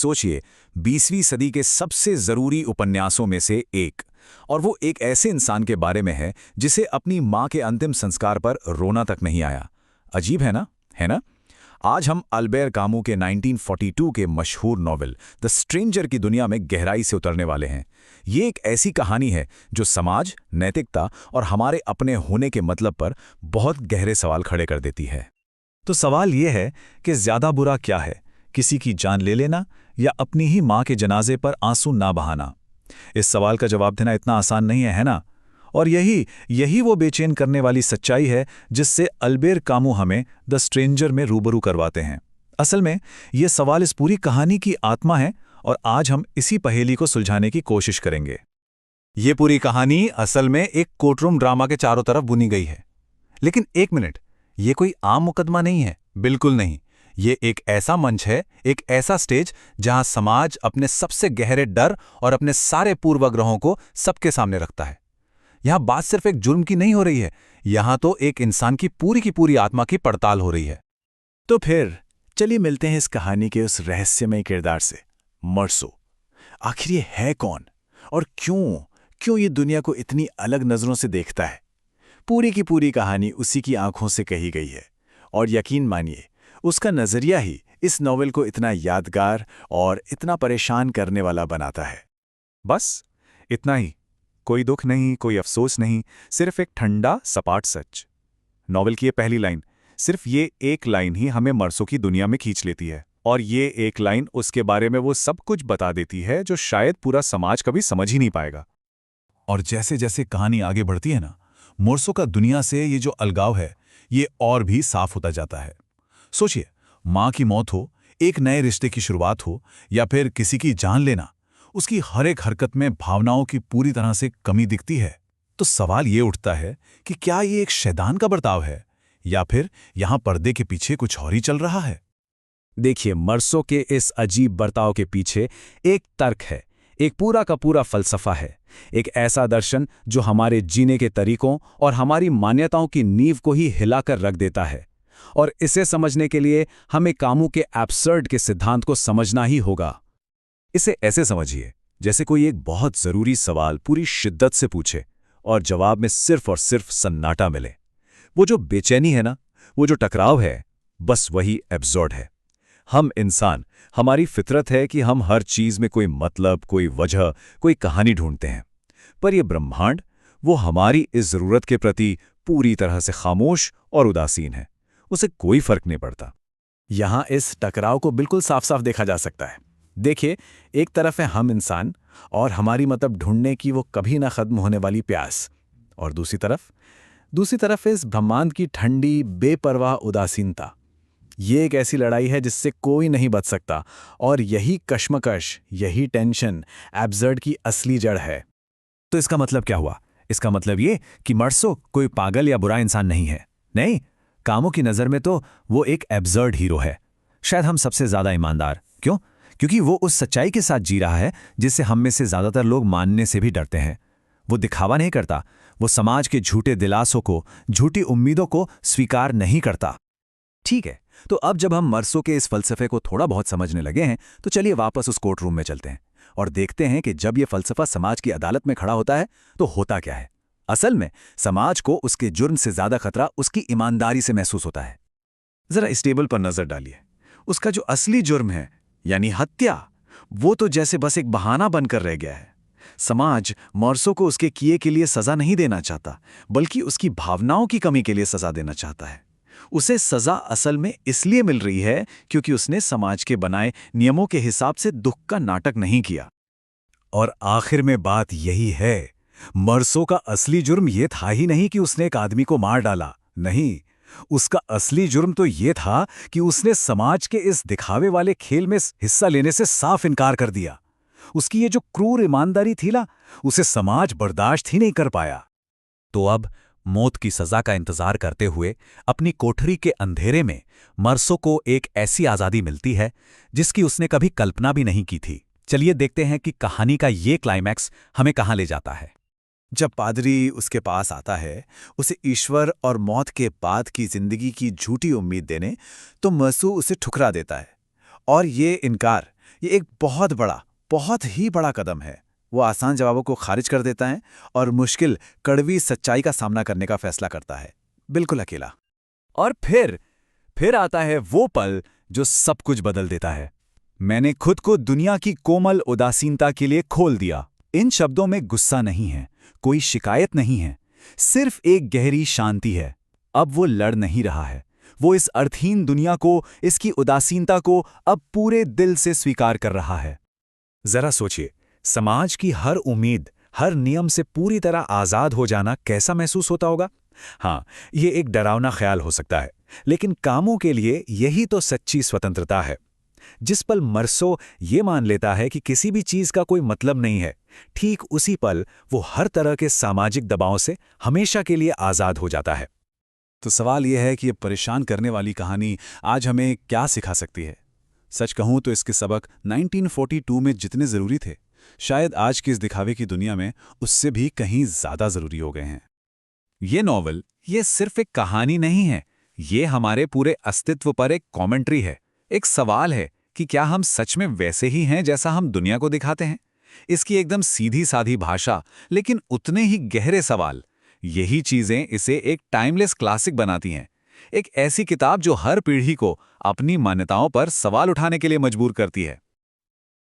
सोचिए, 20वीं सदी के सबसे जरूरी उपन्यासों में से एक, और वो एक ऐसे इंसान के बारे में है जिसे अपनी मां के अंतिम संस्कार पर रोना तक नहीं आया। अजीब है ना? है ना? आज हम अल्बेर कामू के 1942 के मशहूर नॉवेल द स्ट्रेंजर की दुनिया में गहराई से उतरने वाले हैं। ये एक ऐसी कहानी है जो समाज, नैतिकता और हमारे अपने होने के मतलब पर बहुत गहरे सवाल खड़े कर देती है। तो सवाल ये है कि ज्यादा बुरा क्या है, किसी की जान ले लेना या अपनी ही मां के जनाजे पर आंसू ना बहाना? इस सवाल का जवाब देना इतना आसान नहीं है ना? और यही वो बेचैन करने वाली सच्चाई है जिससे अल्बेर कामू हमें द स्ट्रेंजर में रूबरू करवाते हैं। असल में ये सवाल इस पूरी कहानी की आत्मा है और आज हम इसी पहेली को सुलझाने की कोशिश करेंगे। ये पूरी कहानी असल में एक कोर्टरूम ड्रामा के चारों तरफ बुनी गई है। लेकिन एक मिनट, ये कोई आम मुकदमा नहीं है, बिल्कुल नहीं। ये एक ऐसा मंच है, एक ऐसा स्टेज जहां समाज अपने सबसे गहरे डर और अपने सारे पूर्वाग्रहों को सबके सामने रखता है। यहां बात सिर्फ एक जुर्म की नहीं हो रही है, यहां तो एक इंसान की पूरी आत्मा की पड़ताल हो रही है। तो फिर चलिए मिलते हैं इस कहानी के उस रहस्यमय किरदार से, मर्सो। आखिर ये है कौन और क्यों ये दुनिया को इतनी अलग नजरों से देखता है? पूरी की पूरी कहानी उसी की आंखों से कही गई है और यकीन मानिए, उसका नजरिया ही इस नॉवेल को इतना यादगार और इतना परेशान करने वाला बनाता है। बस इतना ही। कोई दुख नहीं, कोई अफसोस नहीं, सिर्फ एक ठंडा सपाट सच। नॉवेल की ये पहली लाइन, सिर्फ ये एक लाइन ही हमें मर्सो की दुनिया में खींच लेती है। और ये एक लाइन उसके बारे में वो सब कुछ बता देती है जो शायद पूरा समाज कभी समझ ही नहीं पाएगा। और जैसे जैसे कहानी आगे बढ़ती है ना, मर्सो का दुनिया से ये जो अलगाव है, ये और भी साफ होता जाता है। सोचिए, मां की मौत हो, एक नए रिश्ते की शुरुआत हो या फिर किसी की जान लेना, उसकी हर एक हरकत में भावनाओं की पूरी तरह से कमी दिखती है। तो सवाल ये उठता है कि क्या ये एक शैतान का बर्ताव है या फिर यहां पर्दे के पीछे कुछ और ही चल रहा है? देखिए, मर्सो के इस अजीब बर्ताव के पीछे एक तर्क है, एक पूरा का पूरा फलसफा है, एक ऐसा दर्शन जो हमारे जीने के तरीकों और हमारी मान्यताओं की नींव को ही हिलाकर रख देता है। और इसे समझने के लिए हमें कामू के एब्सर्ड के सिद्धांत को समझना ही होगा। इसे ऐसे समझिए जैसे कोई एक बहुत जरूरी सवाल पूरी शिद्दत से पूछे और जवाब में सिर्फ और सिर्फ सन्नाटा मिले। वो जो बेचैनी है ना, वो जो टकराव है, बस वही एब्सर्ड है। हम इंसान, हमारी फितरत है कि हम हर चीज में कोई मतलब, कोई वजह, कोई कहानी ढूंढते हैं। पर यह ब्रह्मांड, वो हमारी इस जरूरत के प्रति पूरी तरह से खामोश और उदासीन है। उसे कोई फर्क नहीं पड़ता। यहां इस टकराव को बिल्कुल साफ साफ देखा जा सकता है। देखिए, एक तरफ है हम इंसान और हमारी मतलब ढूंढने की वो कभी ना खत्म होने वाली प्यास, और दूसरी तरफ इस ब्रह्मांड की ठंडी बेपरवाह उदासीनता। ये एक ऐसी लड़ाई है जिससे कोई नहीं बच सकता, और यही कश्मकश, यही टेंशन एब्सर्ड की असली जड़ है। तो इसका मतलब क्या हुआ? इसका मतलब ये कि मर्सो कोई पागल या बुरा इंसान नहीं है। नहीं, कामू की नजर में तो वो एक एब्सर्ड हीरो है, शायद हम सबसे ज्यादा ईमानदार। क्यों? क्योंकि वो उस सच्चाई के साथ जी रहा है जिससे हम में से ज्यादातर लोग मानने से भी डरते हैं। वो दिखावा नहीं करता, वो समाज के झूठे दिलासों को, झूठी उम्मीदों को स्वीकार नहीं करता। ठीक है, तो अब जब हम मर्सो के इस फलसफे को थोड़ा बहुत समझने लगे हैं, तो चलिए वापस उस कोर्ट रूम में चलते हैं और देखते हैं कि जब ये फलसफा समाज की अदालत में खड़ा होता है तो होता क्या है। असल में समाज को उसके जुर्म से ज्यादा खतरा उसकी ईमानदारी से महसूस होता है। जरा इस टेबल पर नजर डालिए। उसका जो असली जुर्म है, यानी हत्या, वो तो जैसे बस एक बहाना बनकर रह गया है। समाज मर्सो को उसके किए के लिए सजा नहीं देना चाहता, बल्कि उसकी भावनाओं की कमी के लिए सजा देना चाहता है। उसे सजा असल में इसलिए मिल रही है क्योंकि उसने समाज के बनाए नियमों के हिसाब से दुख का नाटक नहीं किया। और आखिर में बात यही है, मर्सो का असली जुर्म ये था ही नहीं कि उसने एक आदमी को मार डाला। नहीं, उसका असली जुर्म तो ये था कि उसने समाज के इस दिखावे वाले खेल में हिस्सा लेने से साफ इनकार कर दिया। उसकी ये जो क्रूर ईमानदारी थी ना, उसे समाज बर्दाश्त ही नहीं कर पाया। तो अब मौत की सजा का इंतजार करते हुए अपनी कोठरी के अंधेरे में मर्सो को एक ऐसी आजादी मिलती है जिसकी उसने कभी कल्पना भी नहीं की थी। चलिए देखते हैं कि कहानी का ये क्लाइमैक्स हमें कहां ले जाता है। जब पादरी उसके पास आता है, उसे ईश्वर और मौत के बाद की जिंदगी की झूठी उम्मीद देने, तो मर्सो उसे ठुकरा देता है। और ये इनकार, ये एक बहुत ही बड़ा कदम है। वो आसान जवाबों को खारिज कर देता है और मुश्किल कड़वी सच्चाई का सामना करने का फैसला करता है, बिल्कुल अकेला। और फिर आता है वो पल जो सब कुछ बदल देता है। मैंने खुद को दुनिया की कोमल उदासीनता के लिए खोल दिया। इन शब्दों में गुस्सा नहीं है, कोई शिकायत नहीं है, सिर्फ एक गहरी शांति है। अब वो लड़ नहीं रहा है, वो इस अर्थहीन दुनिया को, इसकी उदासीनता को अब पूरे दिल से स्वीकार कर रहा है। जरा सोचिए, समाज की हर उम्मीद, हर नियम से पूरी तरह आज़ाद हो जाना कैसा महसूस होता होगा? हाँ, ये एक डरावना ख्याल हो सकता है, लेकिन कामों के लिए यही तो सच्ची स्वतंत्रता है। जिस पल मर्सो ये मान लेता है कि किसी भी चीज़ का कोई मतलब नहीं है, ठीक उसी पल वो हर तरह के सामाजिक दबाव से हमेशा के लिए आज़ाद हो जाता है। तो सवाल यह है कि ये परेशान करने वाली कहानी आज हमें क्या सिखा सकती है? सच कहूं तो इसके सबक 1942 में जितने ज़रूरी थे, शायद आज की इस दिखावे की दुनिया में उससे भी कहीं ज़्यादा ज़रूरी हो गए हैं। ये नॉवल, ये सिर्फ एक कहानी नहीं है, ये हमारे पूरे अस्तित्व पर एक कॉमेंट्री है। एक सवाल है कि क्या हम सच में वैसे ही हैं जैसा हम दुनिया को दिखाते हैं? इसकी एकदम सीधी साधी भाषा, लेकिन उतने ही गहरे सवाल, यही चीज़ें इसे एक टाइमलेस क्लासिक बनाती हैं। एक ऐसी किताब जो हर पीढ़ी को अपनी मान्यताओं पर सवाल उठाने के लिए मजबूर करती है।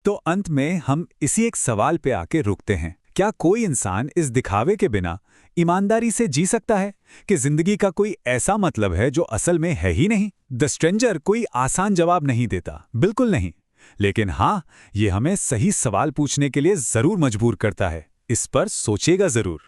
तो अंत में हम इसी एक सवाल पे आके रुकते हैं। क्या कोई इंसान इस दिखावे के बिना ईमानदारी से जी सकता है कि जिंदगी का कोई ऐसा मतलब है जो असल में है ही नहीं? द स्ट्रेंजर कोई आसान जवाब नहीं देता, बिल्कुल नहीं। लेकिन हाँ, ये हमें सही सवाल पूछने के लिए जरूर मजबूर करता है। इस पर सोचिएगा जरूर।